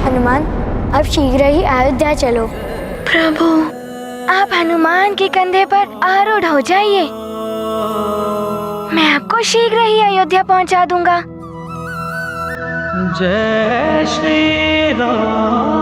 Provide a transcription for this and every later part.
हनुमान, अब शीघ्र ही अयोध्या चलो। प्रभु, आप हनुमान के कंधे पर आरूढ़ हो जाइए। मैं आपको शीघ्र ही अयोध्या पहुंचा दूंगा। जय श्री राम।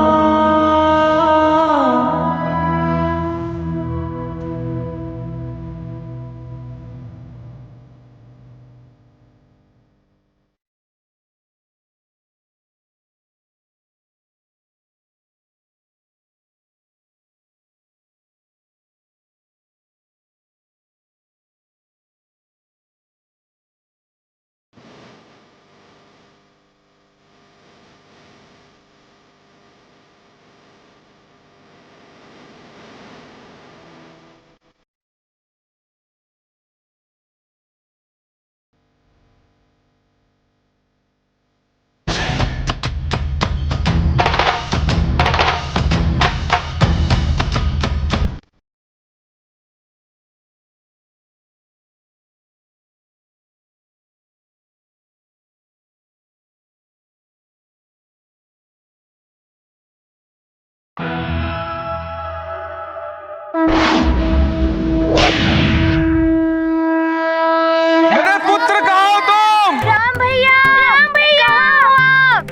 मेरे पुत्र कहाँ हो तुम? राम भैया, राम भैया,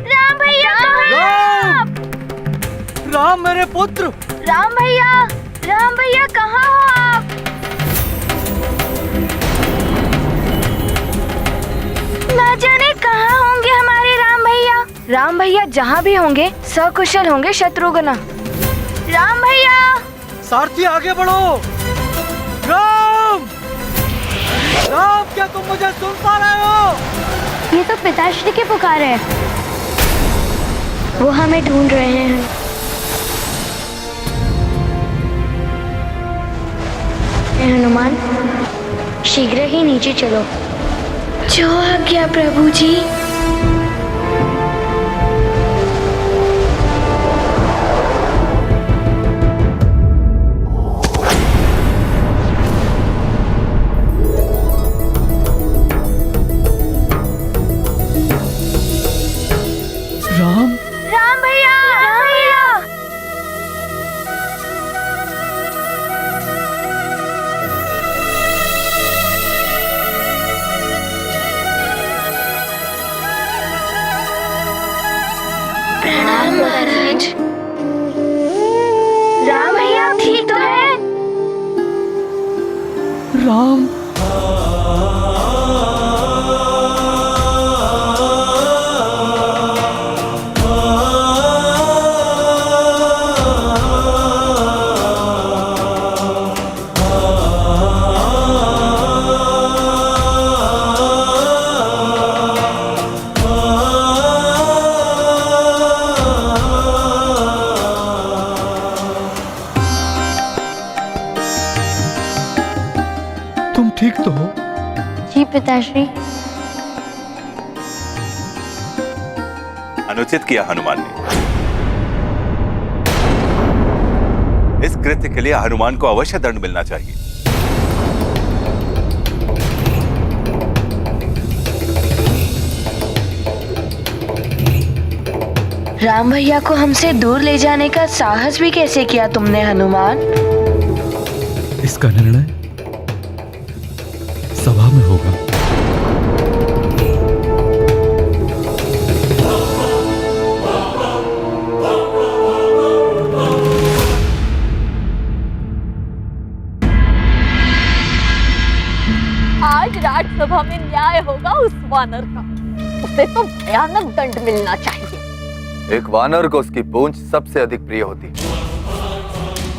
राम भैया, राम मेरे पुत्र। राम भैया कहाँ हो आप? ना जाने कहाँ होंगे हमारे राम भैया। राम भैया जहाँ भी होंगे सकुशल होंगे शत्रुघ्न। राम भैया, सारथी आगे बढ़ो। राम, राम, क्या तुम मुझे सुन पा रहे हो? ये तो पिताश्री की पुकार है। वो हमें ढूंढ रहे हैं। हनुमान, शीघ्र ही नीचे चलो। जो आज्ञा प्रभु जी। राम, राम भैया, राम भैया। प्रणाम महाराज। राम भैया ठीक तो है? राम, तुम ठीक तो हो? जी पिताश्री। अनुचित किया हनुमान ने। इस कृत्य के लिए हनुमान को अवश्य दंड मिलना चाहिए। राम भैया को हमसे दूर ले जाने का साहस भी कैसे किया तुमने हनुमान? इसका निर्णय सभा में होगा। आज राज्यसभा में न्याय होगा उस वानर का। उसे तो भयानक दंड मिलना चाहिए। एक वानर को उसकी पूंछ सबसे अधिक प्रिय होती है।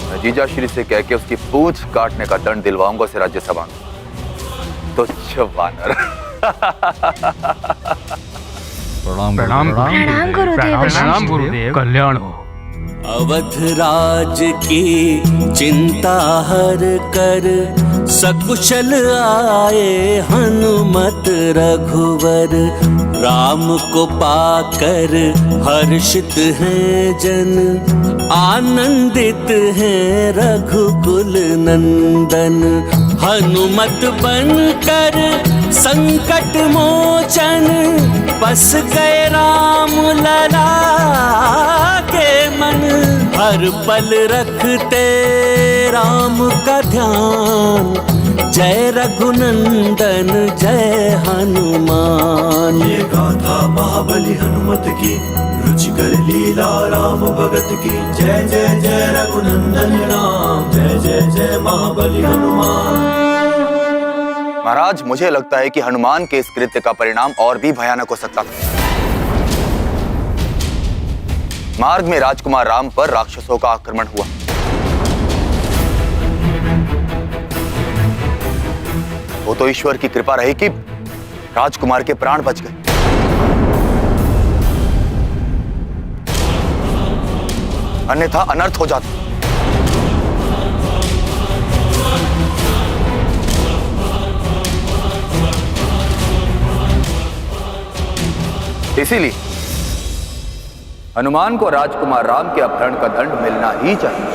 मैं जीजाश्री से कह के उसकी पूंछ काटने का दंड दिलवाऊंगा उसे राज्यसभा में। तो वानर। प्रणाम गुरुदेव। कल्याण हो। अवध राज की चिंता हर कर सकुशल आए हनुमत रघुवर। राम को पाकर हर्षित हैं जन, आनंदित हैं रघुकुल नंदन। हनुमत बनकर संकट मोचन, बस गए राम लला। हर पल रखते राम का ध्यान। जय रघुनंदन जय हनुमान। ये गाथा महाबली हनुमत की, रुचिकर लीला राम भगत की। जय जय जय रघुनंदन राम, जय जय जय महाबली हनुमान। महाराज, मुझे लगता है कि हनुमान के इस कृत्य का परिणाम और भी भयानक हो सकता था। मार्ग में राजकुमार राम पर राक्षसों का आक्रमण हुआ। वो तो ईश्वर की कृपा रही कि राजकुमार के प्राण बच गए। अन्यथा अनर्थ हो जाता। इसीलिए हनुमान को राजकुमार राम के अपहरण का दंड मिलना ही चाहिए।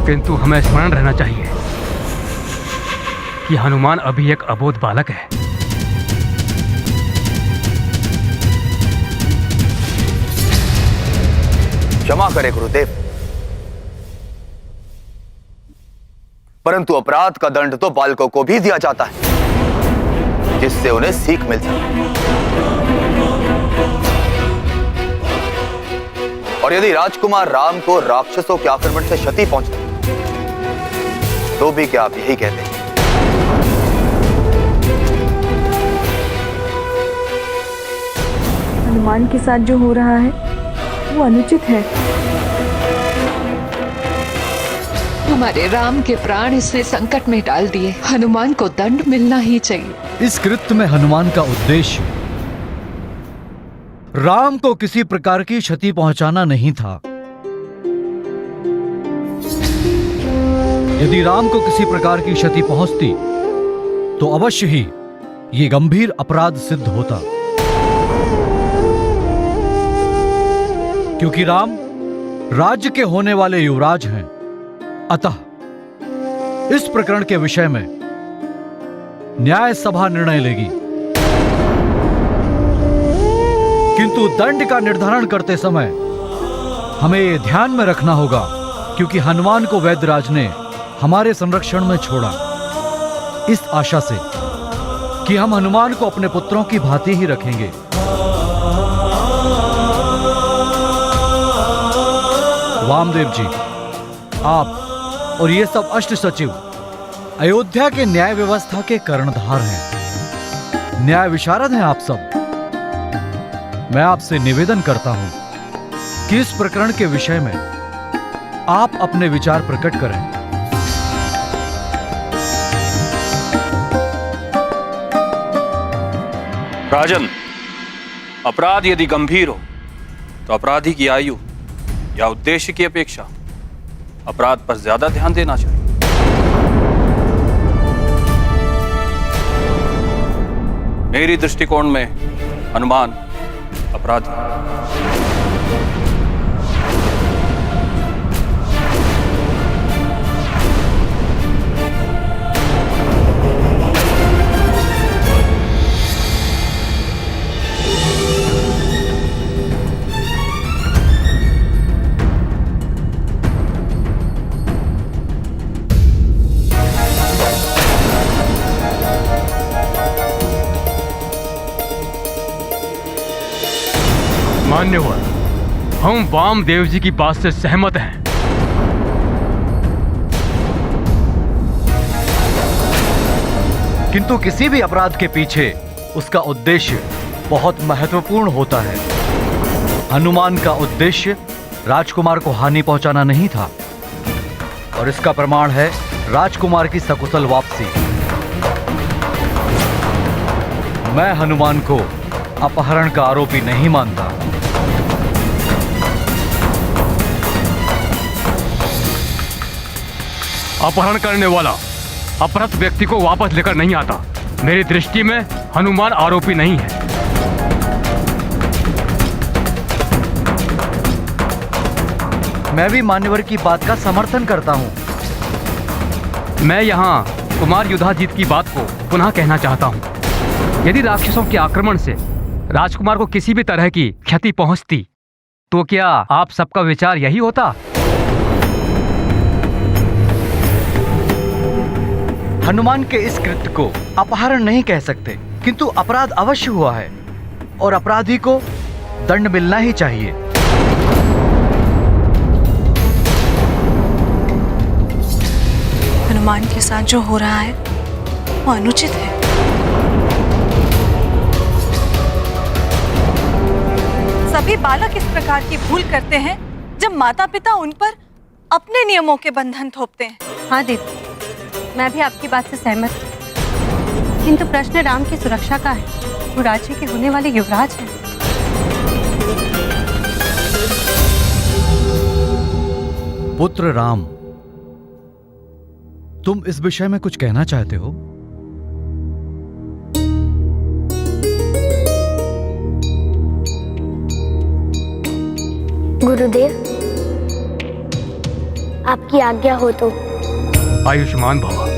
किंतु हमें स्मरण रहना चाहिए कि हनुमान अभी एक अबोध बालक है। क्षमा करें गुरुदेव, परंतु अपराध का दंड तो बालकों को भी दिया जाता है, जिससे उन्हें सीख मिल सके। और यदि राजकुमार राम को राक्षसों के आक्रमण से क्षति पहुंचती तो भी क्या आप यही कहते हैं? हनुमान के साथ जो हो रहा है वो अनुचित है। हमारे राम के प्राण इसने संकट में डाल दिए। हनुमान को दंड मिलना ही चाहिए। इस कृत्य में हनुमान का उद्देश्य राम को किसी प्रकार की क्षति पहुंचाना नहीं था। यदि राम को किसी प्रकार की क्षति पहुंचती तो अवश्य ही ये गंभीर अपराध सिद्ध होता, क्योंकि राम राज्य के होने वाले युवराज हैं। अतः इस प्रकरण के विषय में न्याय सभा निर्णय लेगी, किंतु दंड का निर्धारण करते समय हमें यह ध्यान में रखना होगा, क्योंकि हनुमान को वैद्यराज ने हमारे संरक्षण में छोड़ा, इस आशा से कि हम हनुमान को अपने पुत्रों की भांति ही रखेंगे। वामदेव जी, आप और ये सब अष्ट सचिव अयोध्या के न्याय व्यवस्था के कर्णधार हैं, न्याय विशारद हैं आप सब। मैं आपसे निवेदन करता हूं कि इस प्रकरण के विषय में आप अपने विचार प्रकट करें। राजन, अपराध यदि गंभीर हो तो अपराधी की आयु या उद्देश्य की अपेक्षा अपराध पर ज्यादा ध्यान देना चाहिए। मेरी दृष्टिकोण में हनुमान अपराधी। मान्यवर, हम वामदेव जी की बात से सहमत हैं। किंतु किसी भी अपराध के पीछे उसका उद्देश्य बहुत महत्वपूर्ण होता है। हनुमान का उद्देश्य राजकुमार को हानि पहुंचाना नहीं था, और इसका प्रमाण है राजकुमार की सकुशल वापसी। मैं हनुमान को अपहरण का आरोपी नहीं मानता। अपहरण करने वाला अपहृत व्यक्ति को वापस लेकर नहीं आता। मेरी दृष्टि में हनुमान आरोपी नहीं है। मैं भी मान्यवर की बात का समर्थन करता हूं। मैं यहां कुमार युधाजीत की बात को पुनः कहना चाहता हूँ। यदि राक्षसों के आक्रमण से राजकुमार को किसी भी तरह की क्षति पहुंचती तो क्या आप सबका विचार यही होता? हनुमान के इस कृत्य को अपहरण नहीं कह सकते, किंतु अपराध अवश्य हुआ है और अपराधी को दंड मिलना ही चाहिए। हनुमान के साथ जो हो रहा है वो अनुचित है। सभी बालक इस प्रकार की भूल करते हैं जब माता पिता उन पर अपने नियमों के बंधन थोपते हैं। हाँ दीदी, मैं भी आपकी बात से सहमत हूँ, किंतु प्रश्न राम की सुरक्षा का है। वो राज्य के होने वाले युवराज हैं। पुत्र राम, तुम इस विषय में कुछ कहना चाहते हो? गुरुदेव, आपकी आज्ञा हो तो। आयुष्मान भव।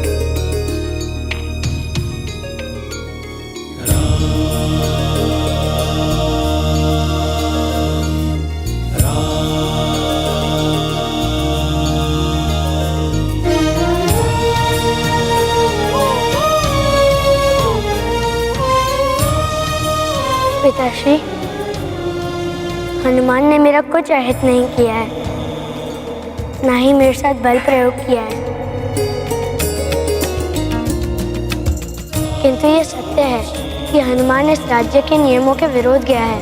पिताश्री, हनुमान ने मेरा कुछ अहित नहीं किया है, ना ही मेरे साथ बल प्रयोग किया है, किंतु ये सत्य है कि हनुमान इस राज्य के नियमों के विरोध गया है।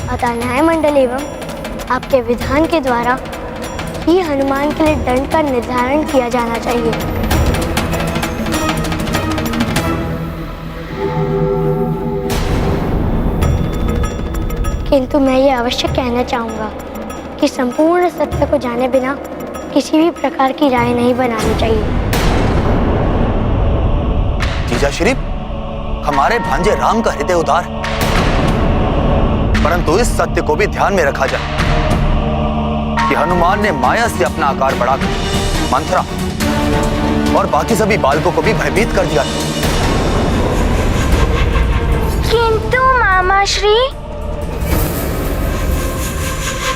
अतः न्याय मंडल एवं आपके विधान के द्वारा ही हनुमान के लिए दंड का निर्धारण किया जाना चाहिए। किंतु मैं ये अवश्य कहना चाहूँगा कि संपूर्ण सत्य को जाने बिना किसी भी प्रकार की राय नहीं बनानी चाहिए। जीजा श्री, हमारे भांजे राम का हृदय उदार है, परंतु इस सत्य को भी ध्यान में रखा जाए कि हनुमान ने माया से अपना आकार बढ़ाकर मंथरा और बाकी सभी बालकों को भी भयभीत कर दिया। किंतु मामा श्री,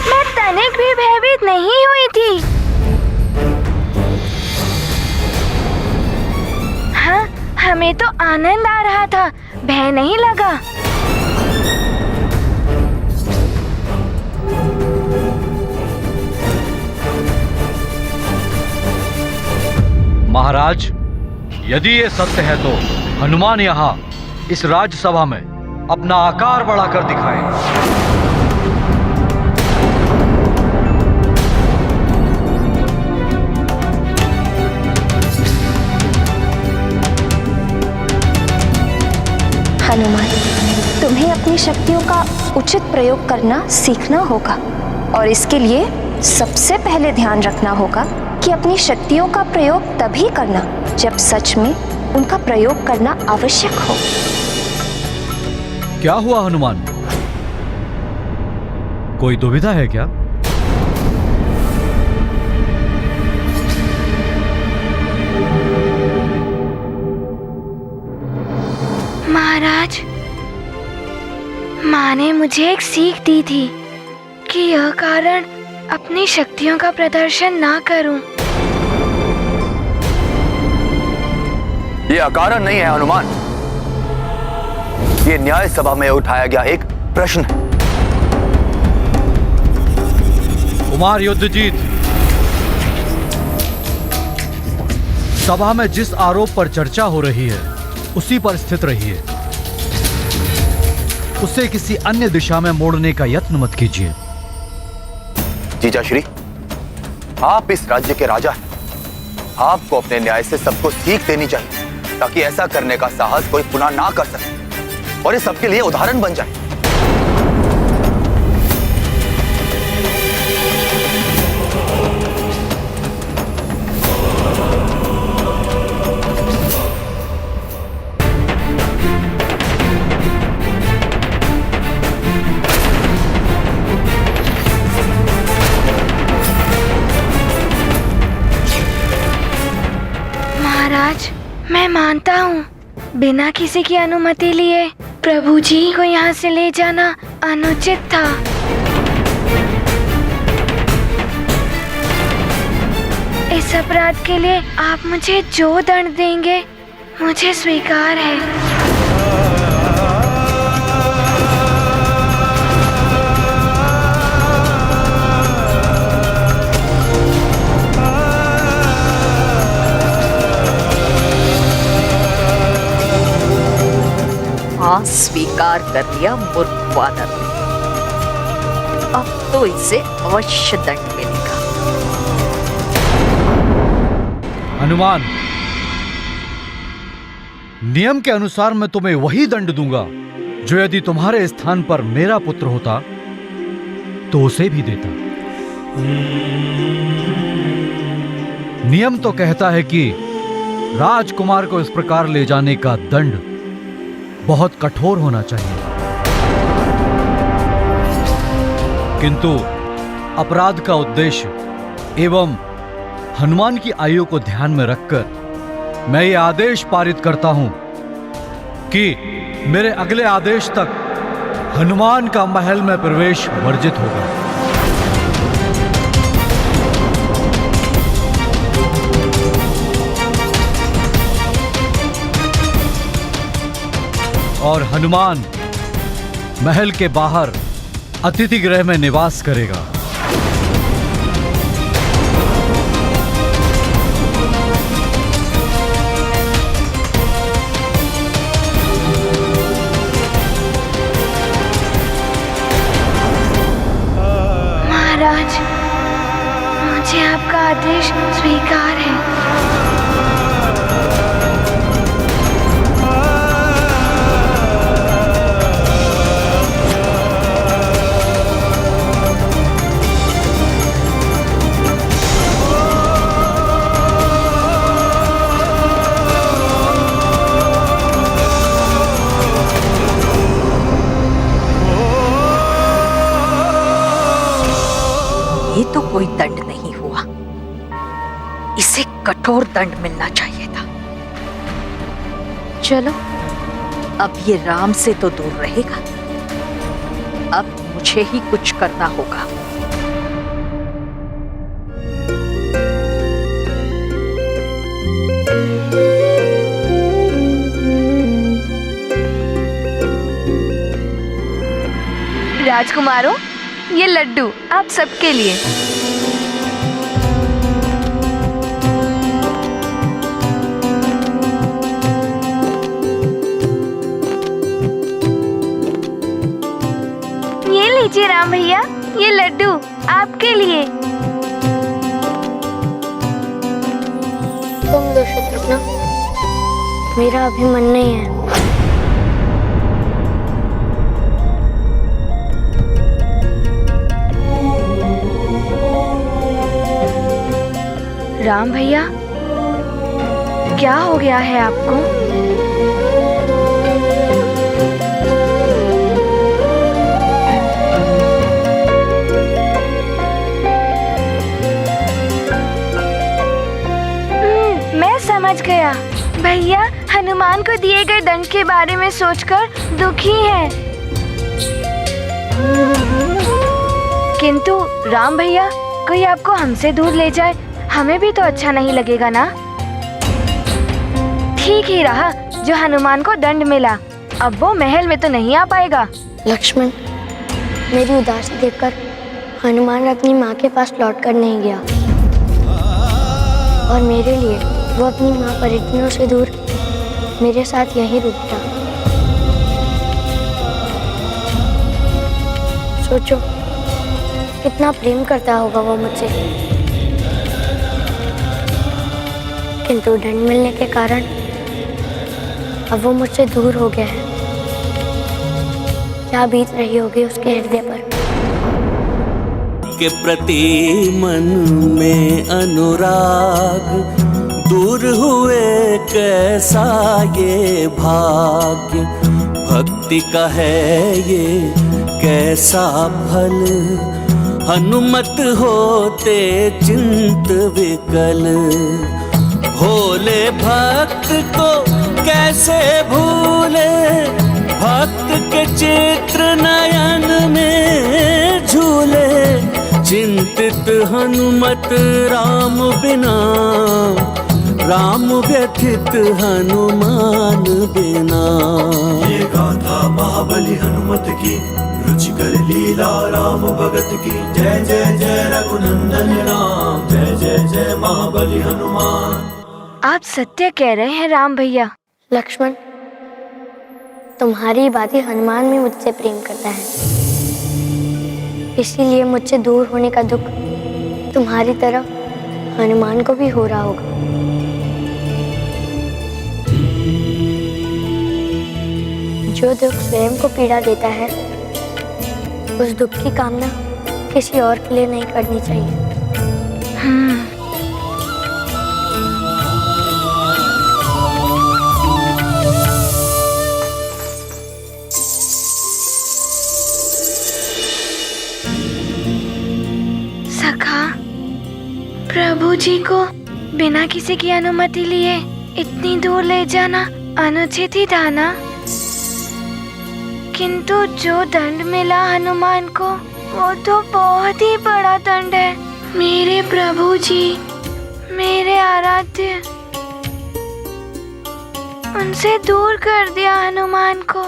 मैं तनिक भी भयभीत नहीं हुई थी। हाँ, हमें तो आनंद आ रहा था, भय नहीं लगा। महाराज, यदि ये सत्य है तो हनुमान यहाँ इस राजसभा में अपना आकार बढ़ाकर दिखाएं। हनुमान, तुम्हें अपनी शक्तियों का उचित प्रयोग करना सीखना होगा और इसके लिए सबसे पहले ध्यान रखना होगा कि अपनी शक्तियों का प्रयोग तभी करना जब सच में उनका प्रयोग करना आवश्यक हो। क्या हुआ हनुमान? कोई दुविधा है क्या? महाराज, माँ ने मुझे एक सीख दी थी कि यह कारण अपनी शक्तियों का प्रदर्शन ना करूं। ये अकारण नहीं है हनुमान, ये न्याय सभा में उठाया गया एक प्रश्न है। कुमार युद्धजीत, सभा में जिस आरोप पर चर्चा हो रही है उसी पर स्थित रहिए, उसे किसी अन्य दिशा में मोड़ने का यत्न मत कीजिए। जीजा श्री, आप इस राज्य के राजा हैं, आपको अपने न्याय से सबको सीख देनी चाहिए ताकि ऐसा करने का साहस कोई पुनः ना कर सके और ये सबके लिए उदाहरण बन जाए। महाराज, मैं मानता हूँ बिना किसी की अनुमति लिए प्रभु जी को यहाँ से ले जाना अनुचित था। इस अपराध के लिए आप मुझे जो दंड देंगे मुझे स्वीकार है। हाँ, स्वीकार कर लिया मूर्ख वानर ने। अब तो इसे अवश्य दंड मिलेगा। हनुमान, नियम के अनुसार मैं तुम्हें वही दंड दूंगा जो यदि तुम्हारे स्थान पर मेरा पुत्र होता तो उसे भी देता। नियम तो कहता है कि राजकुमार को इस प्रकार ले जाने का दंड बहुत कठोर होना चाहिए, किंतु अपराध का उद्देश्य एवं हनुमान की आयु को ध्यान में रखकर मैं ये आदेश पारित करता हूं कि मेरे अगले आदेश तक हनुमान का महल में प्रवेश वर्जित होगा। और हनुमान महल के बाहर अतिथि गृह में निवास करेगा। महाराज, मुझे आपका आदेश स्वीकार है। ये तो कोई दंड नहीं हुआ, इसे कठोर दंड मिलना चाहिए था। चलो, अब ये राम से तो दूर रहेगा, अब मुझे ही कुछ करना होगा। राजकुमारों, ये लड्डू आप सबके लिए। ये लीजिए राम भैया, ये लड्डू आपके लिए। तुम दो शत्रुघ्न, मेरा अभी मन नहीं है। राम भैया, क्या हो गया है आपको? मैं समझ गया। भैया हनुमान को दिए गए दंड के बारे में सोचकर दुखी हैं। किंतु राम भैया, कोई आपको हमसे दूर ले जाए, हमें भी तो अच्छा नहीं लगेगा ना। ठीक ही रहा जो हनुमान को दंड मिला, अब वो महल में तो नहीं आ पाएगा। लक्ष्मण, मेरी उदासी देखकर हनुमान अपनी माँ के पास लौट कर नहीं गया और मेरे लिए वो अपनी माँ परिजनों से दूर मेरे साथ यहीं रुक गया। सोचो कितना प्रेम करता होगा वो मुझसे, किंतु दंड मिलने के कारण अब वो मुझसे दूर हो गया है। क्या बीत रही होगी उसके हृदय पर। के प्रति मन में अनुराग, दूर हुए कैसा ये भाग्य। भक्ति का है ये कैसा फल, हनुमत होते चिंत विकल। भोले भक्त को कैसे भूले, भक्त के चित्र नयन में झूले। चिंतित हनुमत राम बिना, राम व्यथित हनुमान बिना। ये गाथा महाबली हनुमत की, रुचिकर लीला राम भगत की। जय जय जय रघुनंदन राम, जय जय जय महाबली हनुमान। आप सत्य कह रहे हैं राम भैया। लक्ष्मण, तुम्हारी बातें हनुमान भी मुझसे प्रेम करता है, इसीलिए मुझसे दूर होने का दुख तुम्हारी तरह हनुमान को भी हो रहा होगा। जो दुख स्वयं को पीड़ा देता है, उस दुख की कामना किसी और के लिए नहीं करनी चाहिए। सखा, प्रभु जी को बिना किसी की अनुमति लिए इतनी दूर ले जाना अनुचित ही था ना। किंतु जो दंड मिला हनुमान को, वो तो बहुत ही बड़ा दंड है। मेरे प्रभु जी, मेरे आराध्य, उनसे दूर कर दिया हनुमान को।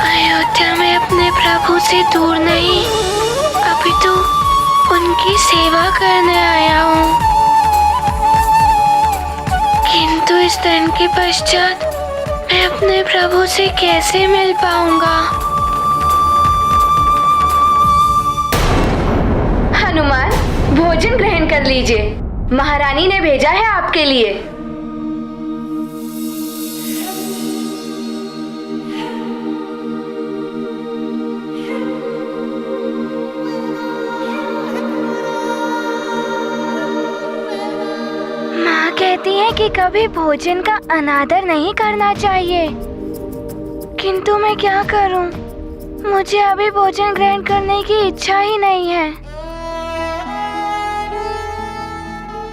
अयोध्या में अपने प्रभु से दूर नहीं, अभी तो उनकी सेवा करने आया हूँ। किंतु इस दंड के पश्चात मैं अपने प्रभु से कैसे मिल पाऊंगा? हनुमान, भोजन ग्रहण कर लीजिए, महारानी ने भेजा है आपके लिए। कहती हैं कि कभी भोजन का अनादर नहीं करना चाहिए, किंतु मैं क्या करूं? मुझे अभी भोजन ग्रहण करने की इच्छा ही नहीं है।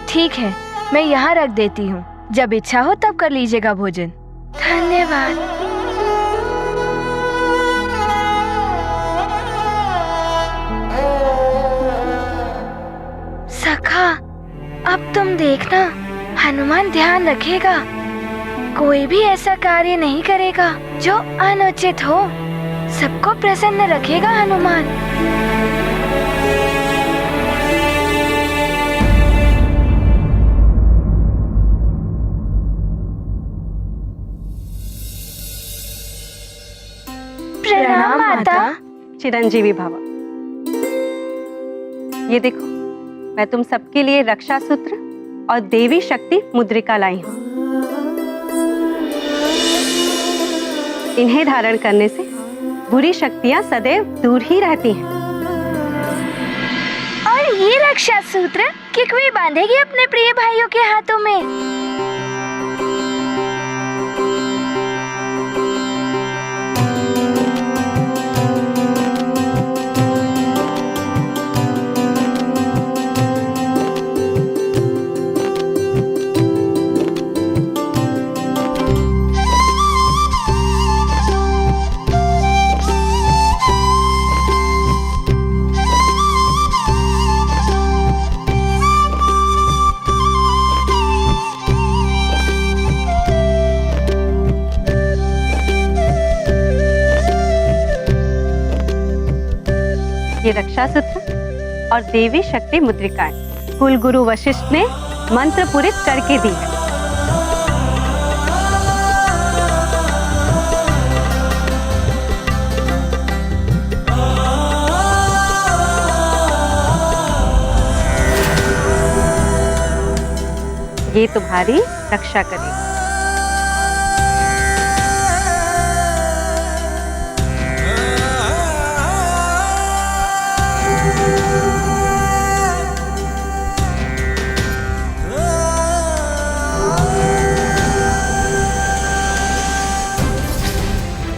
ठीक है, मैं यहाँ रख देती हूँ, जब इच्छा हो तब कर लीजिएगा भोजन। धन्यवाद। सखा, अब तुम देखना, हनुमान ध्यान रखेगा, कोई भी ऐसा कार्य नहीं करेगा जो अनुचित हो। सबको प्रसन्न रखेगा हनुमान। प्रणाम माता। चिरंजीवी भव। ये देखो, मैं तुम सबके लिए रक्षा सूत्र और देवी शक्ति मुद्रिका लाई हूँ। इन्हें धारण करने से बुरी शक्तियाँ सदैव दूर ही रहती हैं। और ये रक्षा सूत्र किकवी बांधेगी अपने प्रिय भाइयों के हाथों में। ये रक्षा सूत्र और देवी शक्ति मुद्रिकाएं कुल गुरु वशिष्ठ ने मंत्र पूरित करके दी है। ये तुम्हारी रक्षा करेगी।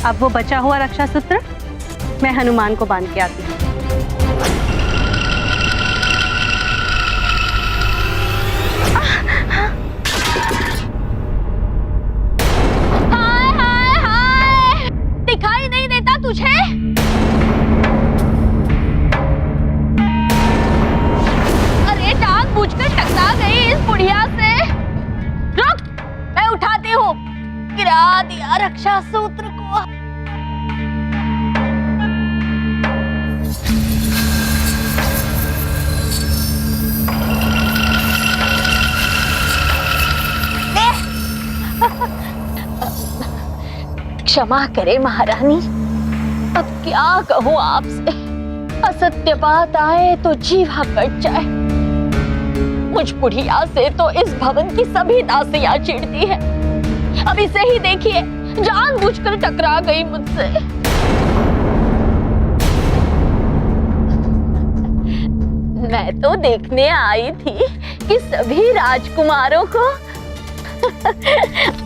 अब वो बचा हुआ रक्षा सूत्र मैं हनुमान को बांध के आती हूँ। तुझे? अरे जानबूझकर टकरा गई इस बुढ़िया से। रुक, मैं उठाती हूँ। गिरा दिया रक्षा सूत्र को। क्षमा करे महारानी, अब क्या कहूँ आपसे। असत्य बात आए तो जीवा कट जाए। मुझ बुढ़िया से तो इस भवन की सभी दासियां चिढ़ती हैं। अब इसे ही देखिए, जानबूझकर टकरा गई मुझसे। मैं तो देखने आई थी कि सभी राजकुमारों को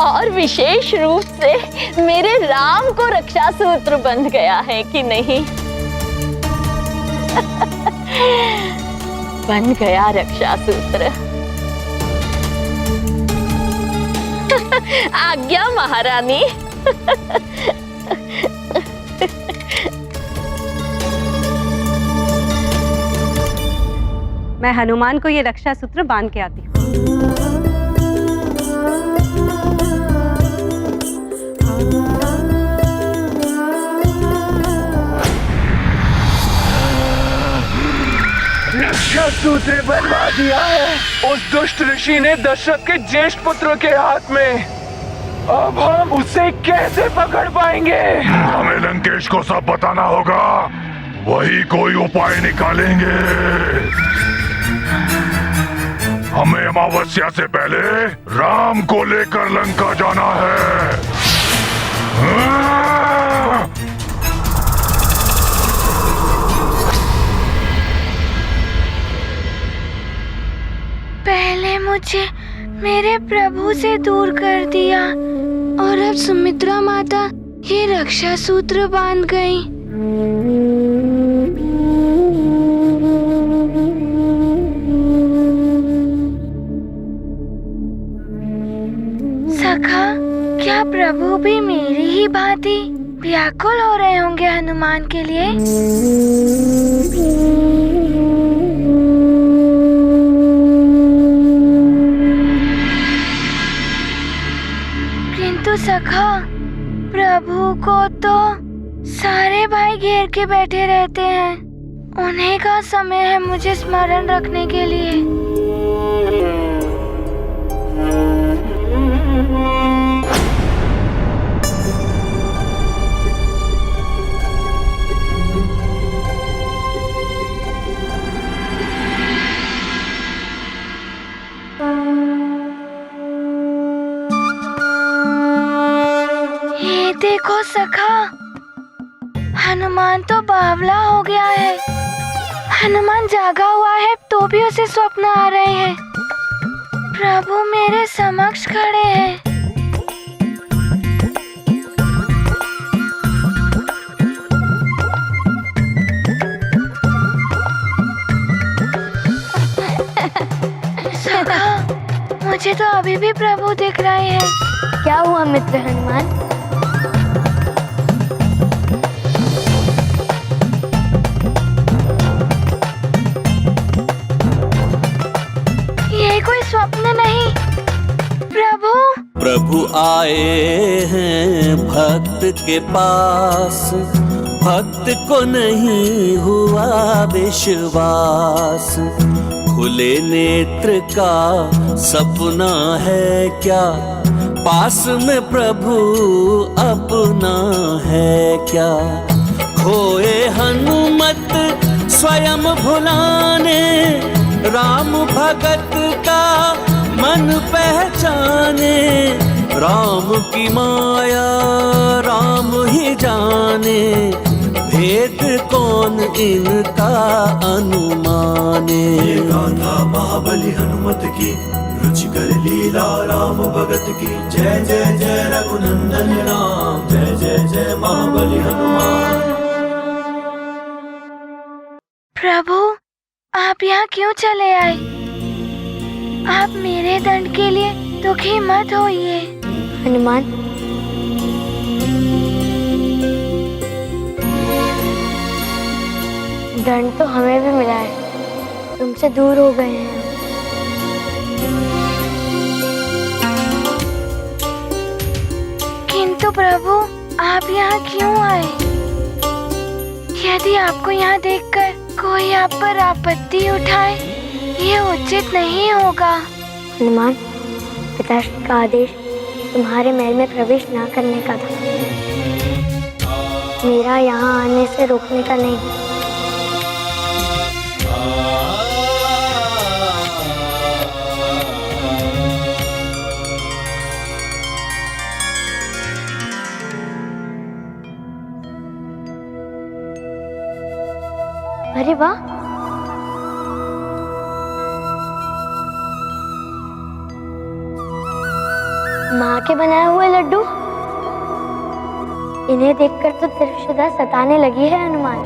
और विशेष रूप से मेरे राम को रक्षा सूत्र बंध गया है कि नहीं। बन गया रक्षा सूत्र। आज्ञा महारानी। मैं हनुमान को ये रक्षा सूत्र बांध के आती हूँ। रक्षा सूत्र बनवा दिया है उस दुष्ट ऋषि ने दशरथ के ज्येष्ठ पुत्र के हाथ में। अब हम उसे कैसे पकड़ पाएंगे? हमें लंकेश को सब बताना होगा, वही कोई उपाय निकालेंगे। हमें अमावस्या से पहले राम को लेकर लंका जाना है। पहले मुझे मेरे प्रभु से दूर कर दिया और अब सुमित्रा माता ये रक्षा सूत्र बांध गई। सखा, क्या प्रभु भी मेरी ही भांति व्याकुल हो रहे होंगे हनुमान के लिए? किंतु सखा, प्रभु को तो सारे भाई घेर के बैठे रहते हैं। उन्हीं का समय है मुझे स्मरण रखने के लिए। ये देखो सखा, हनुमान तो बावला हो गया है। हनुमान जागा हुआ है तो भी उसे स्वप्न आ रहे हैं। प्रभु मेरे समक्ष खड़े हैं। सखा, मुझे तो अभी भी प्रभु दिख रहे हैं। क्या हुआ मित्र हनुमान? ये कोई स्वप्न नहीं, प्रभु। प्रभु आए हैं भक्त के पास, भक्त को नहीं हुआ विश्वास। खुले नेत्र का सपना है क्या, पास में प्रभु अपना है क्या। खोए हनुमत स्वयं भुलाने, राम भगत का मन पहचाने। राम की माया राम ही जाने, भेद कौन इनका अनुमाने। ये गाथा महाबली हनुमत की, रुचिकर लीला राम भगत की। जय जय जय रघुनंदन राम, जय जय जय महाबली हनुमान। प्रभु, आप यहाँ क्यों चले आए? आप मेरे दंड के लिए दुखी मत होइए। हनुमान, दंड तो हमें भी मिला है, तुमसे दूर हो गए हैं। किंतु प्रभु, आप यहाँ क्यों आए? यदि आपको यहाँ देखकर कोई आप पर आपत्ति उठाए, ये उचित नहीं होगा। हनुमान, पिताश्री का आदेश तुम्हारे महल में प्रवेश न करने का था, मेरा यहाँ आने से रोकने का नहीं। अरे वाह, माँ के बनाए हुए लड्डू। इन्हें देखकर तो त्रिशुदा सताने लगी है हनुमान।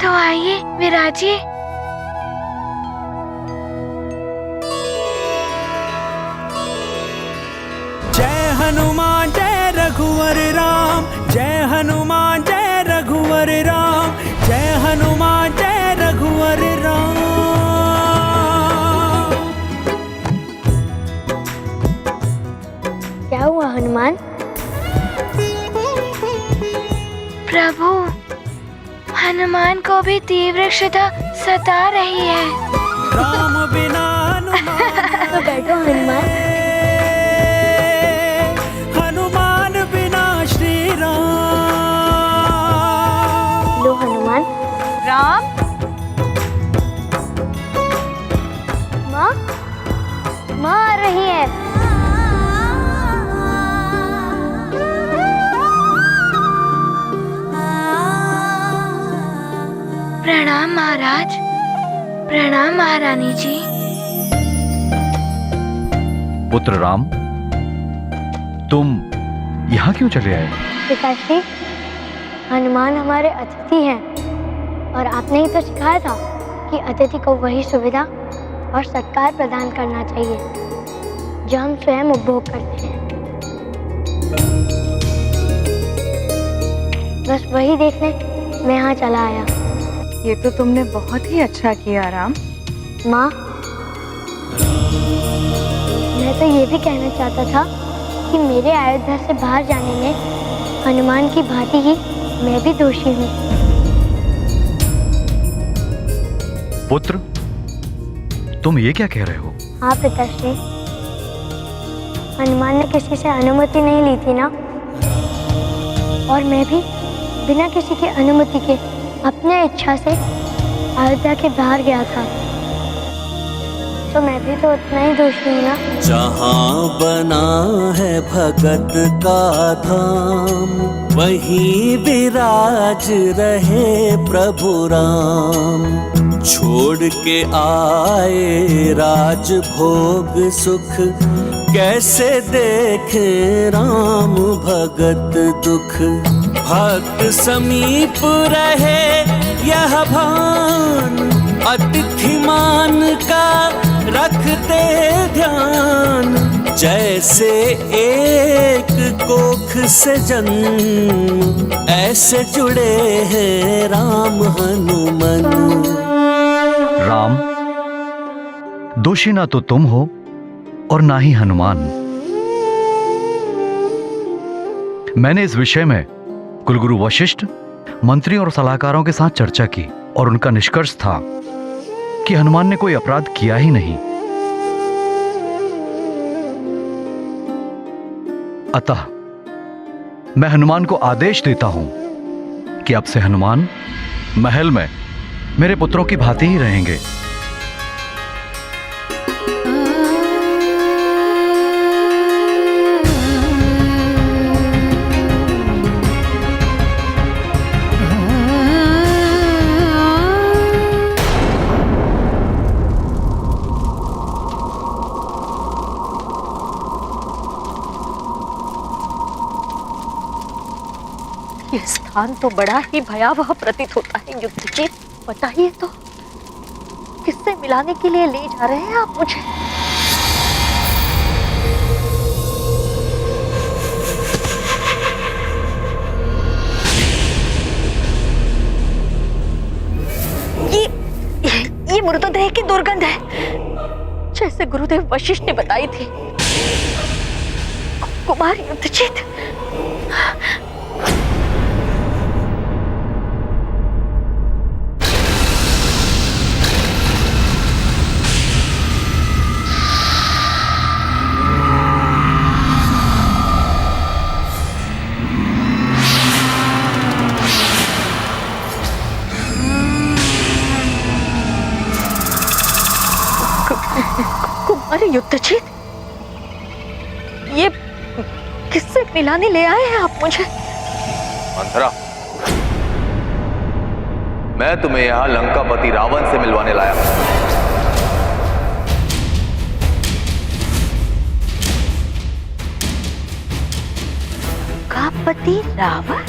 तो आइए विराजिए। जय हनुमान जय रघुवर राम, जय हनुमान जय रघुवर राम, जय हनुमान जय रघुवर राम। क्या हुआ हनुमान? प्रभु, हनुमान को भी तीव्र क्षुधा सता रही है। राम बिना हनुमान तो बैठो हनुमान। हनुमान बिना श्री राम। लो हनुमान। राम। माँ, माँ आ रही है। प्रणाम महाराज। प्रणाम महारानी जी। पुत्र राम, तुम यहाँ क्यों चले आए? पिताश्री, हनुमान हमारे अतिथि हैं और आपने ही तो सिखाया था कि अतिथि को वही सुविधा और सत्कार प्रदान करना चाहिए जो हम स्वयं उपभोग करते हैं। बस वही देखने मैं यहाँ चला आया। ये तो तुमने बहुत ही अच्छा किया राम। माँ, मैं तो ये भी कहना चाहता था कि मेरे अयोध्या से बाहर जाने में हनुमान की भांति ही मैं भी दोषी हूँ। पुत्र, तुम ये क्या कह रहे हो? हाँ पिताश्री, हनुमान ने किसी से अनुमति नहीं ली थी ना, और मैं भी बिना किसी की अनुमति के अपने इच्छा से अयोध्या के बाहर गया था, तो मैं भी तो उतना ही दोषी हूँ ना। जहाँ बना है भगत का धाम, वहीं विराज रहे प्रभु राम। छोड़ के आए राज भोग सुख, कैसे देखे राम भगत दुख। भक्त समीप रहे यह भान, अतिथि मान का रखते ध्यान। जैसे एक कोख से जन्म, ऐसे जुड़े हैं राम हनुमान। राम, दोषी ना तो तुम हो और ना ही हनुमान। मैंने इस विषय में कुलगुरु वशिष्ठ, मंत्री और सलाहकारों के साथ चर्चा की और उनका निष्कर्ष था कि हनुमान ने कोई अपराध किया ही नहीं। अतः मैं हनुमान को आदेश देता हूं कि अब से हनुमान महल में मेरे पुत्रों की भांति ही रहेंगे। ये स्थान तो बड़ा ही भयावह प्रतीत होता है युद्ध जी। बताइए तो, किससे मिलाने के लिए ले जा रहे हैं आप मुझे? ये मृतदेह की दुर्गंध है, जैसे गुरुदेव वशिष्ठ ने बताई थी। कुमार युद्धजीत, कुमार युद्धजीत, ये किससे मिलाने ले आए हैं आप मुझे? मंथरा, मैं तुम्हें यहां लंकापति रावण से मिलवाने लाया हूं। लंकापति रावण?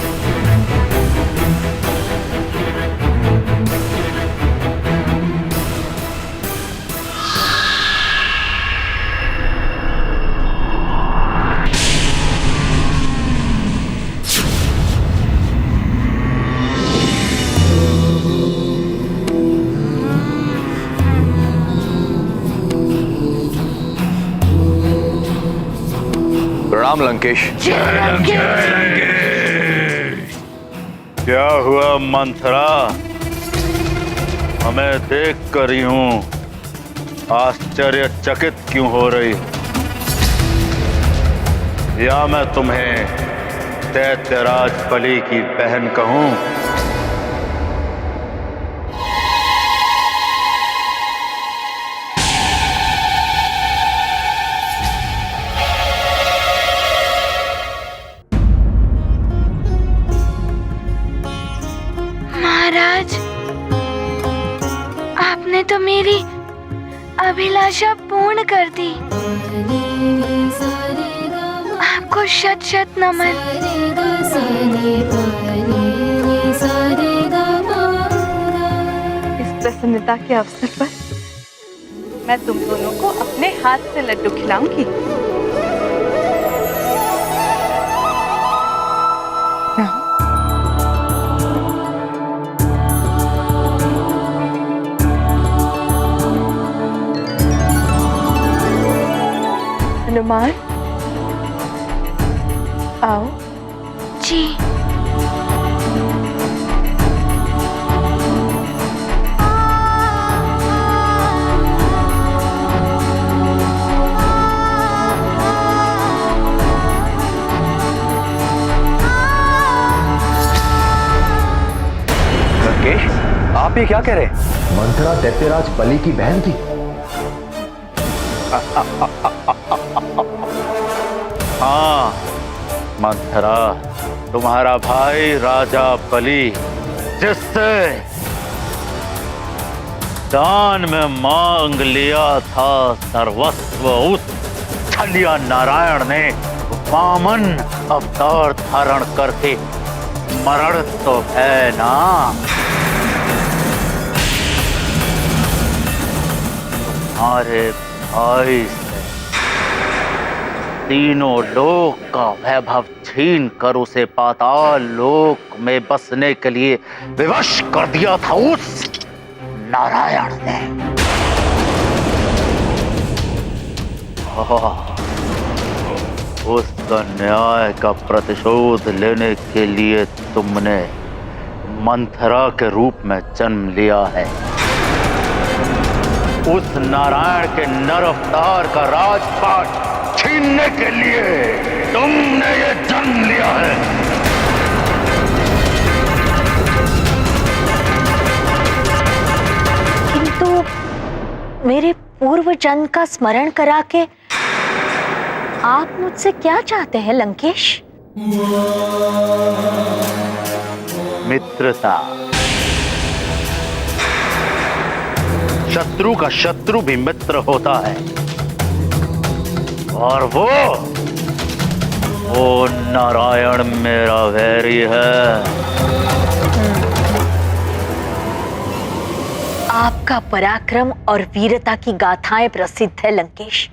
प्रणाम लंकेश। क्या हुआ मंथरा? हमें देख कर यूं आश्चर्यचकित क्यों हो रही? या मैं तुम्हें दैत्यराज बलि की बहन कहूं? महाराज, आपने तो मेरी अभिलाषा पूर्ण कर दी। आपको शत शत नमन। इस प्रसन्नता के अवसर पर मैं तुम दोनों को अपने हाथ से लड्डू खिलाऊंगी। हनुमान, आओ। जी। लंकेश, आप ये क्या कह रहे? मंथरा दैत्यराज बलि की बहन थी। हाँ मंथरा, तुम्हारा भाई राजा बलि, जिससे दान में मांग लिया था सर्वस्व, उस छलिया नारायण ने वामन अवतार धारण करके मरण तो है ना। तुम्हारे भाई तीनों लोक का वैभव छीन कर उसे पाताल लोक में बसने के लिए विवश कर दिया था उस नारायण ने। उस अन्याय का प्रतिशोध लेने के लिए तुमने मंथरा के रूप में जन्म लिया है। उस नारायण के नर अवतार का राजपाट छीनने के लिए तुमने ये जन्म लिया है। किंतु मेरे पूर्व जन्म का स्मरण करा के आप मुझसे क्या चाहते हैं लंकेश? मित्रता। शत्रु का शत्रु भी मित्र होता है, और वो नारायण मेरा वैरी है। आपका पराक्रम और वीरता की गाथाएं प्रसिद्ध है लंकेश,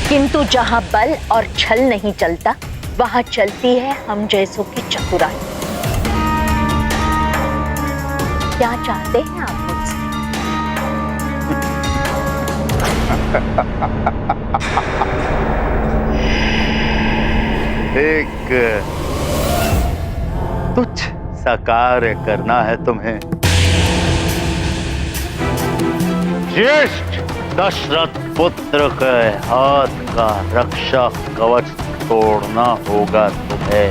किंतु जहां बल और छल नहीं चलता, वहां चलती है हम जैसों की चतुराई। क्या चाहते हैं आप मुझसे? एक तुच्छ सा कार्य करना है तुम्हें। ज्येष्ठ दशरथ पुत्र के हाथ का रक्षा कवच तोड़ना होगा तुम्हें।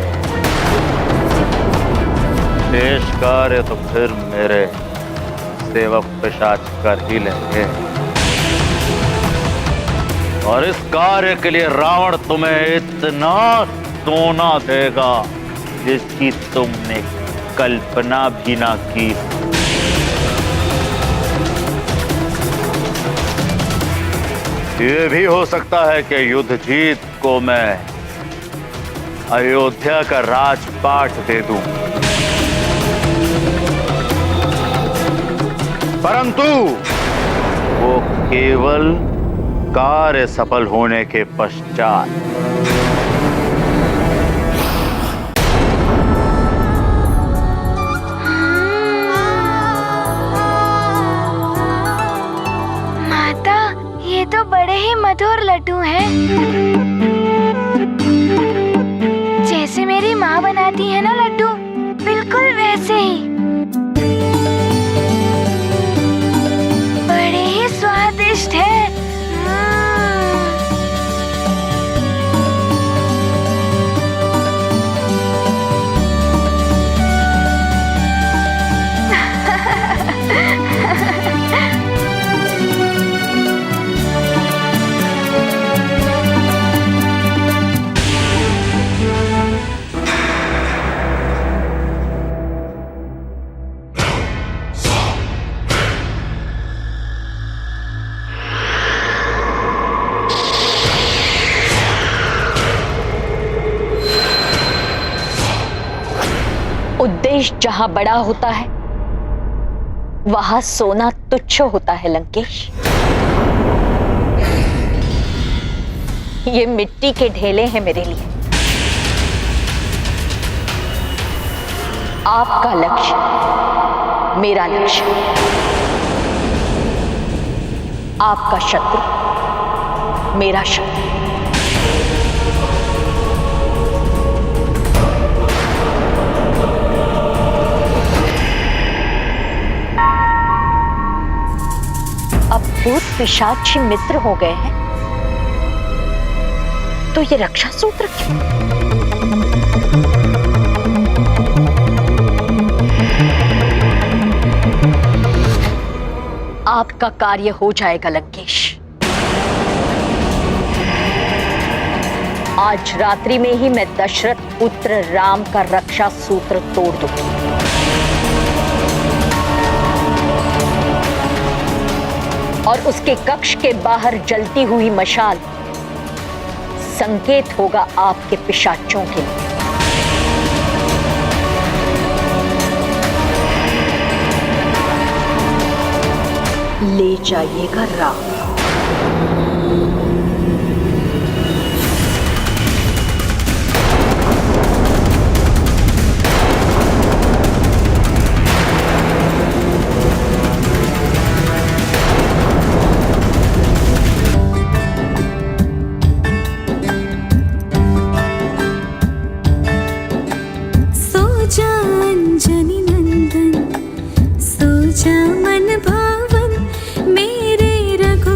शेष कार्य तो फिर मेरे सेवक पिशाच कर ही लेंगे। और इस कार्य के लिए रावण तुम्हें इतना सोना देगा जिसकी तुमने कल्पना भी ना की। ये भी हो सकता है कि युद्ध जीत को मैं अयोध्या का राजपाट दे दूं, परंतु वो केवल कार्य सफल होने के पश्चात। माता, ये तो बड़े ही मधुर लड्डू हैं। जैसे मेरी माँ बनाती है ना लड्डू, बिल्कुल वैसे ही। बड़े ही स्वादिष्ट है। उद्देश्य जहां बड़ा होता है वहां सोना तुच्छ होता है लंकेश। ये मिट्टी के ढेले हैं मेरे लिए। आपका लक्ष्य मेरा लक्ष्य, आपका शत्रु मेरा शत्रु। अब भूत पिशाची मित्र हो गए हैं तो ये रक्षा सूत्र क्यों? आपका कार्य हो जाएगा लंकेश। आज रात्रि में ही मैं दशरथ पुत्र राम का रक्षा सूत्र तोड़ दूंगी। और उसके कक्ष के बाहर जलती हुई मशाल संकेत होगा आपके पिशाचों के लिए। ले जाइएगा राम। मन भावन मेरे रघु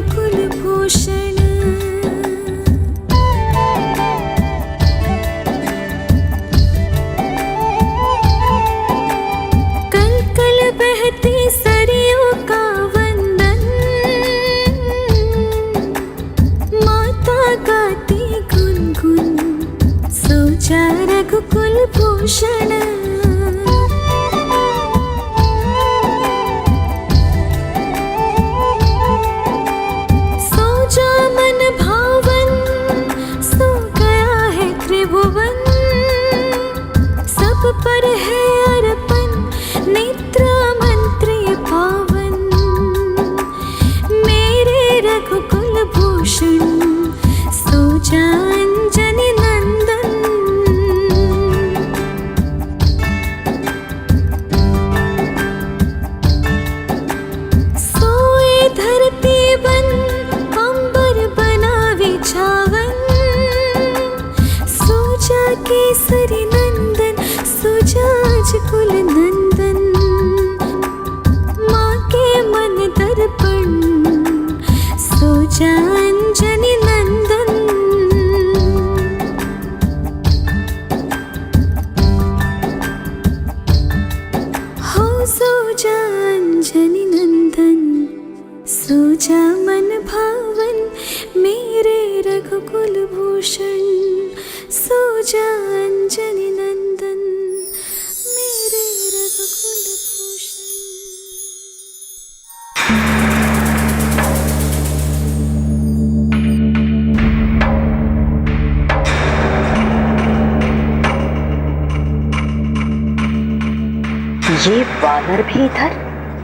ये वानर भी इधर,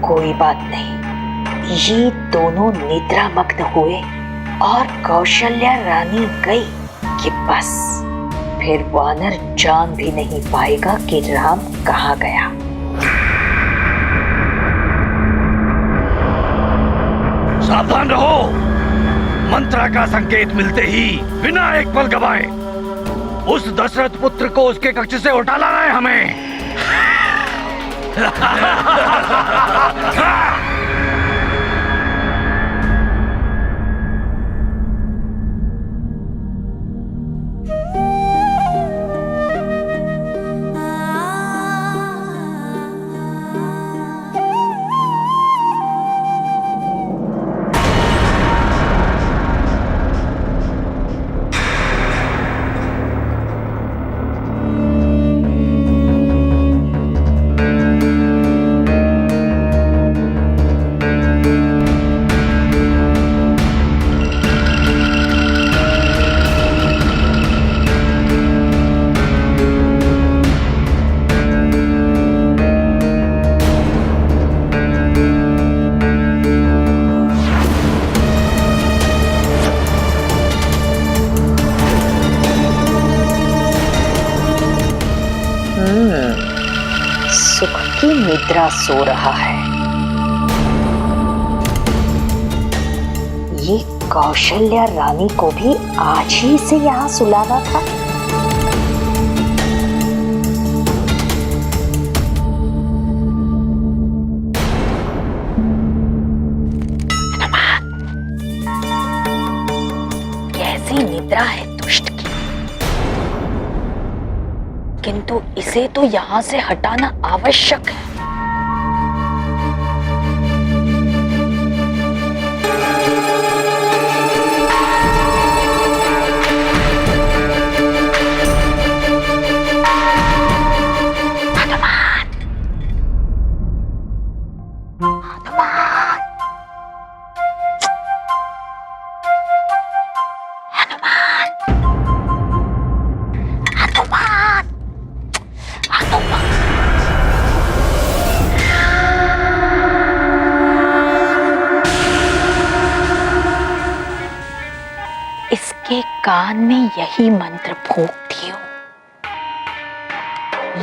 कोई बात नहीं। ये दोनों निद्रा मग्न हुए और कौशल्या रानी गई कि बस फिर वानर जान भी नहीं पाएगा कि राम कहाँ गया। सावधान रहो, मंत्रा का संकेत मिलते ही बिना एक पल गवाए उस दशरथ पुत्र को उसके कक्ष से उठा लाना है हमें। सुख की निद्रा सो रहा है। ये कौशल्या रानी को भी आज ही से यहाँ सुलाना था। कैसी निद्रा है दुष्ट की, किंतु इसे तो यहाँ से हटाना आवश्यक है। इसके कान में यही मंत्र फूंक दियो।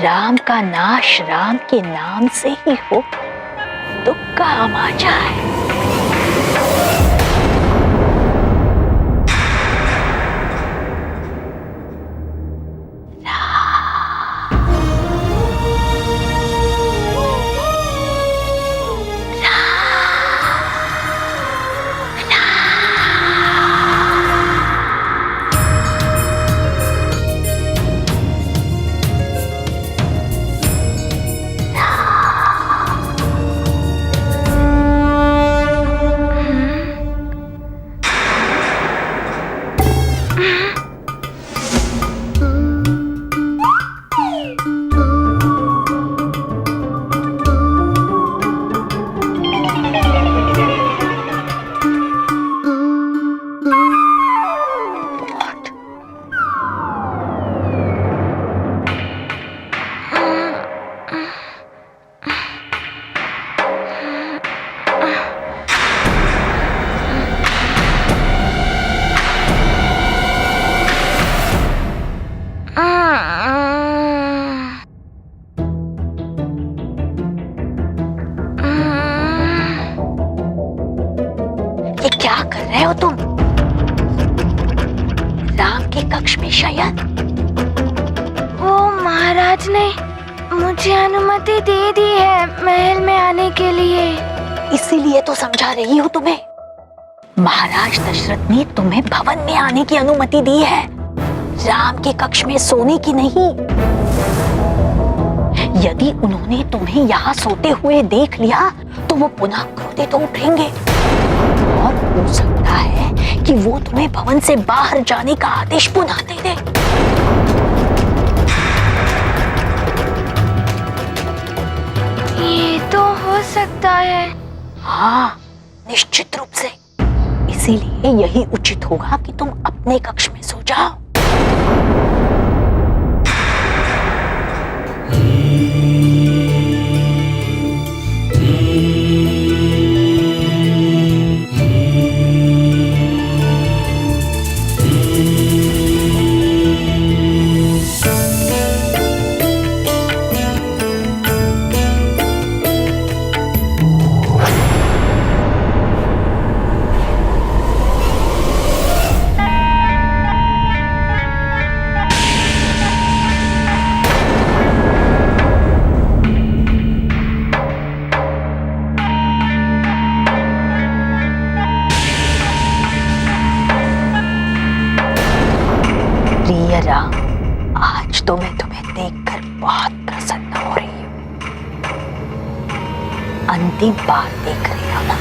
राम का नाश राम के नाम से ही हो तो काम आ जाए। ये क्या कर रहे हो तुम? राम के कक्ष में शयन। वो महाराज ने मुझे अनुमति दे दी है महल में आने के लिए। इसीलिए तो समझा रही हूँ तुम्हें। महाराज दशरथ ने तुम्हें भवन में आने की अनुमति दी है, राम के कक्ष में सोने की नहीं। यदि उन्होंने तुम्हें यहाँ सोते हुए देख लिया तो वो पुनः क्रोधित उठेंगे और हो सकता है कि वो तुम्हें भवन से बाहर जाने का आदेश पुनः दे दे। ये तो हो सकता है। हाँ, निश्चित रूप से। इसीलिए यही उचित होगा कि तुम अपने कक्ष में सो जाओ। पहली बार देख रहे हो ना।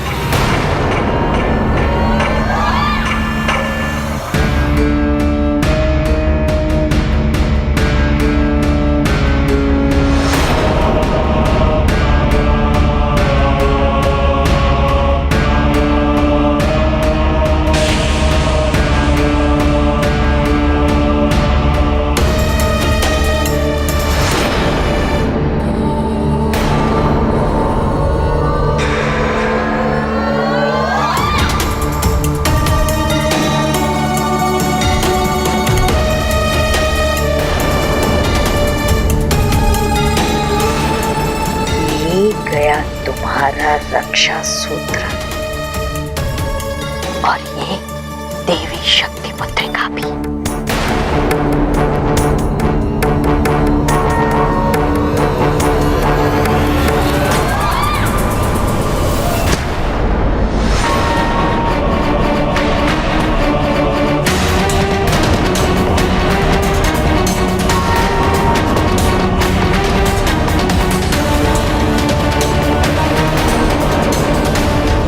गया तुम्हारा रक्षा सूत्र और ये देवी शक्ति पुत्रिका भी।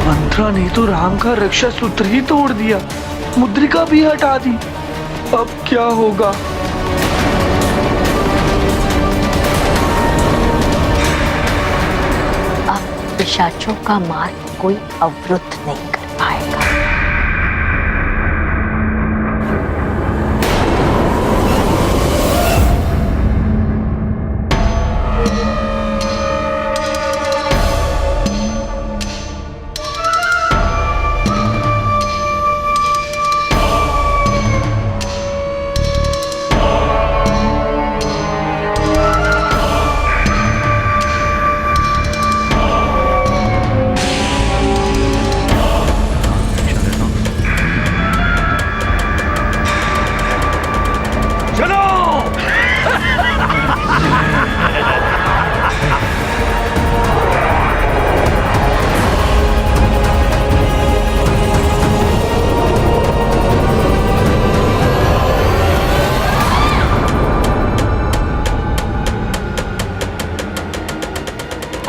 मंत्रा ने तो राम का रक्षा सूत्र ही तोड़ दिया, मुद्रिका भी हटा दी। अब क्या होगा? अब पिशाचों का मार्ग कोई अवरुद्ध नहीं कर पाएगा।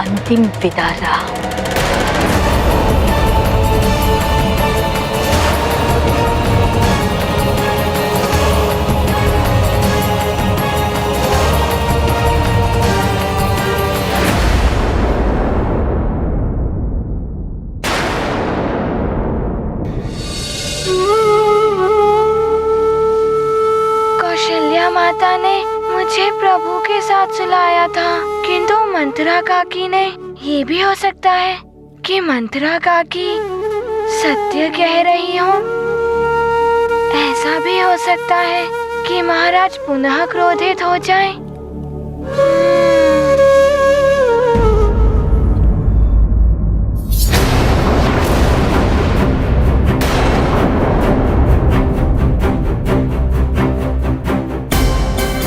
अंतिम विदा राम। कौशल्या माता ने मुझे प्रभु के साथ सुलाया था, किंतु मंत्रा काकी ने, ये भी हो सकता है कि मंत्रा काकी सत्य कह रही हो। ऐसा भी हो सकता है कि महाराज पुनः क्रोधित हो जाएं।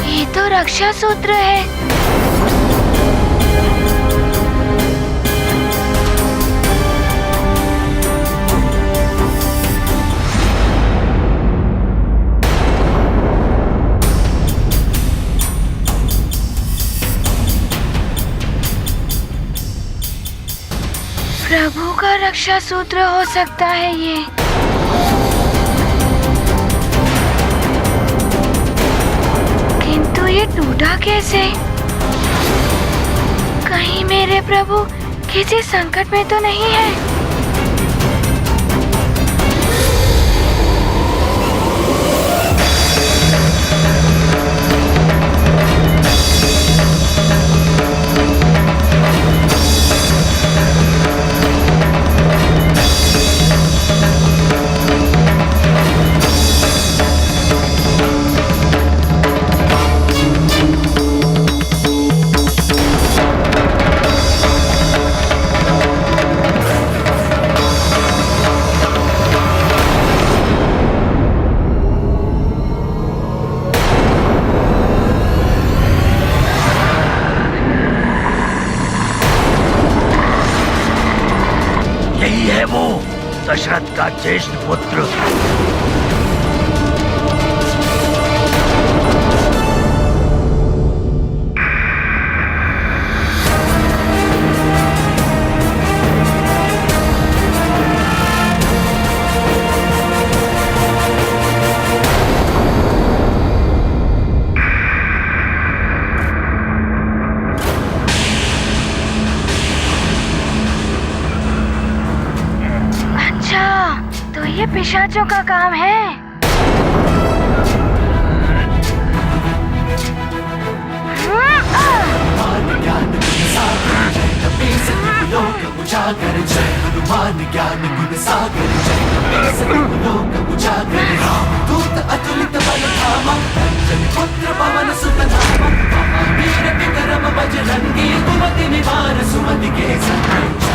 ये तो रक्षा सूत्र है। प्रभु का रक्षा सूत्र हो सकता है ये। किंतु ये टूटा कैसे? कहीं मेरे प्रभु किसी संकट में तो नहीं है? दशरथ का ज्येष्ठ पुत्र। ये पिशाचों का काम है। उजागर जय हनुमान ज्ञान गुण सागर जय उजागर दूत अतुलित बल धामा अंजन पुत्र पवन सुत नामा महावीर विक्रम बजरंगी कुमति निवार सुमति के संग।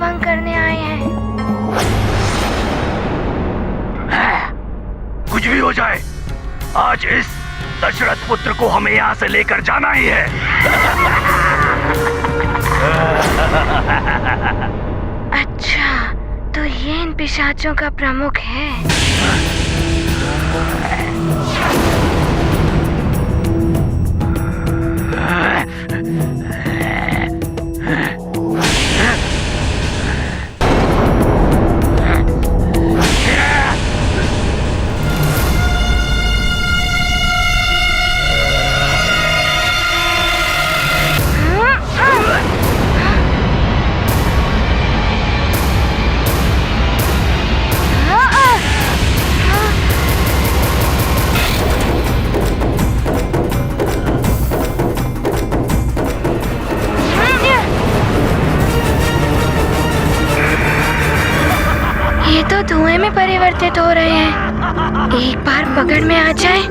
भंग करने आए हैं। कुछ भी हो जाए, आज इस दशरथ पुत्र को हमें यहाँ से लेकर जाना ही है। अच्छा, तो ये इन पिशाचों का प्रमुख है। ये तो धुएं में परिवर्तित हो रहे हैं। एक बार पकड़ में आ जाए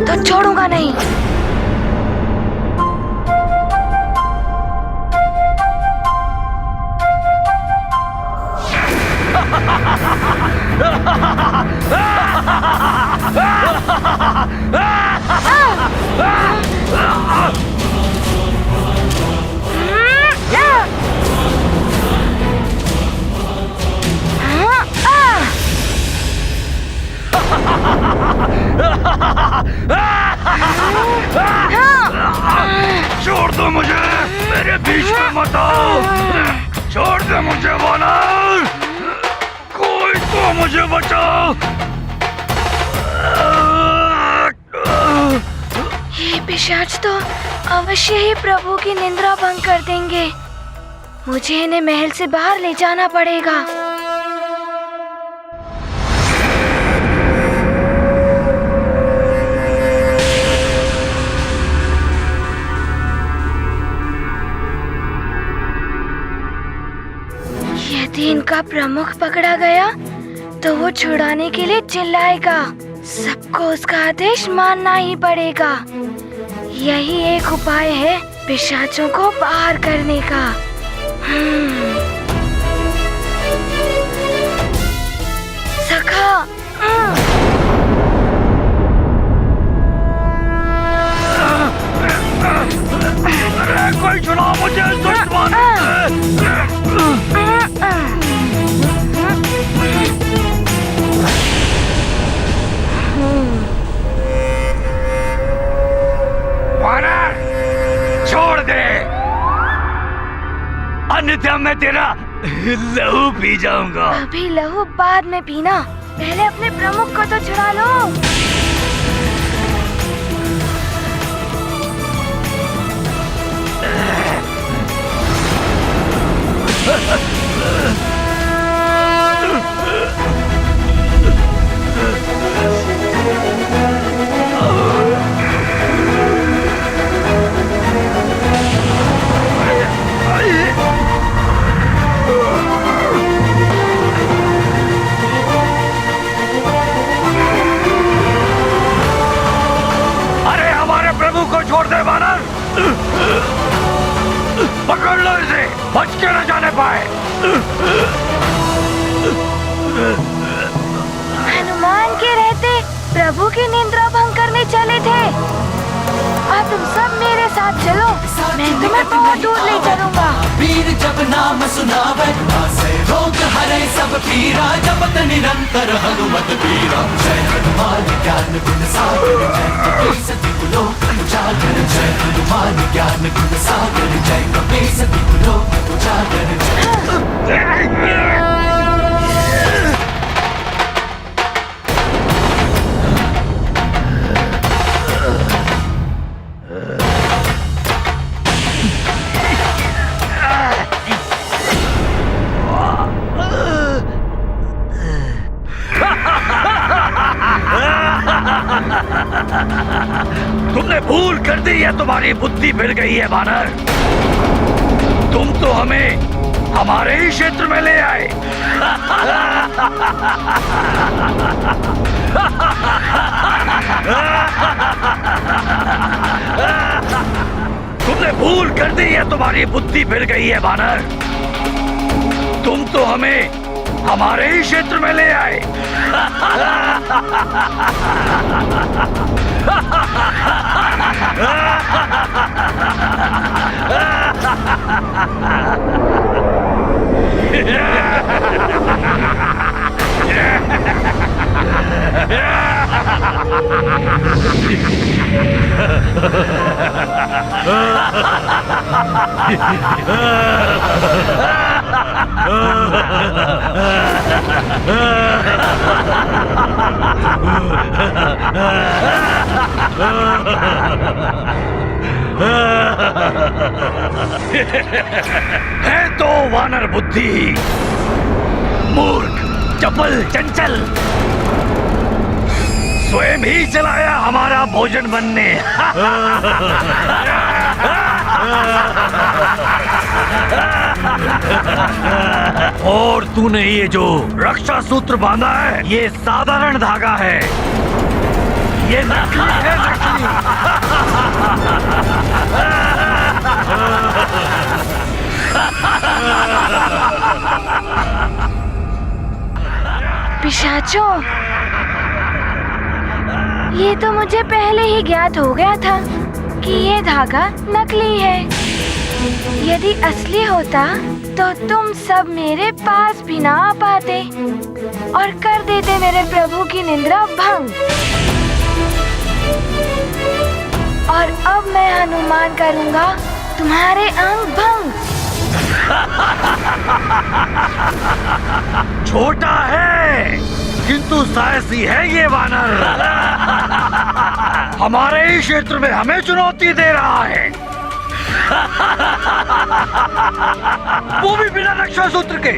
तो छोड़ूंगा नहीं। छोड़ दो मुझे, मेरे बीच में मत आओ। छोड़ दो मुझे वानर, कोई तो मुझे बचाओ। ये पिशाच तो अवश्य ही प्रभु की निंद्रा भंग कर देंगे। मुझे इन्हें महल से बाहर ले जाना पड़ेगा। यदि इनका प्रमुख पकड़ा गया तो वो छुड़ाने के लिए चिल्लाएगा। सबको उसका आदेश मानना ही पड़ेगा। यही एक उपाय है पिशाचों को बाहर करने का। सखा, अरे कोई छुड़ाओ मुझे इस दुश्मन से। वानर, छोड़ दे, अन्यथा मैं तेरा लहू पी जाऊंगा। अभी लहू बाद में पीना, पहले अपने प्रमुख को तो छुड़ा लो। तुम सब मेरे साथ चलो, मैं तुम्हें बहुत दूर ले चलूंगा। वीर जब नाम सुनावे, नासे रोग हरे सब पीरा, जपत निरंतर हनुमत पीरा। जय हनुमान ज्ञान गुण सागर, जय कपीस तिहु लोक उजागर। जय हनुमान ज्ञान गुण सागर, जय कपीस तिहु लोक उजागर। तुमने भूल कर दी है, तुम्हारी बुद्धि फिर गई है वानर। तुम तो हमें हमारे ही क्षेत्र में ले आए। तुमने भूल कर दी है, तुम्हारी बुद्धि फिर गई है वानर। तुम तो हमें हमारे ही क्षेत्र में ले आए। है तो वानर बुद्धि, मूर्ख, चपल, चंचल, स्वयं ही चलाया हमारा भोजन बनने। और तूने ये जो रक्षा सूत्र बांधा है, ये साधारण धागा है, ये नकली है, नकली। पिशाचों, ये तो मुझे पहले ही ज्ञात हो गया था कि ये धागा नकली है। यदि असली होता तो तुम सब मेरे पास भी ना आ पाते और कर देते मेरे प्रभु की निंदा भंग। और अब मैं हनुमान करूंगा तुम्हारे अंग भंग। छोटा है किंतु साहसी है ये वानर। हमारे ही क्षेत्र में हमें चुनौती दे रहा है, वो भी बिना रक्षा सूत्र के।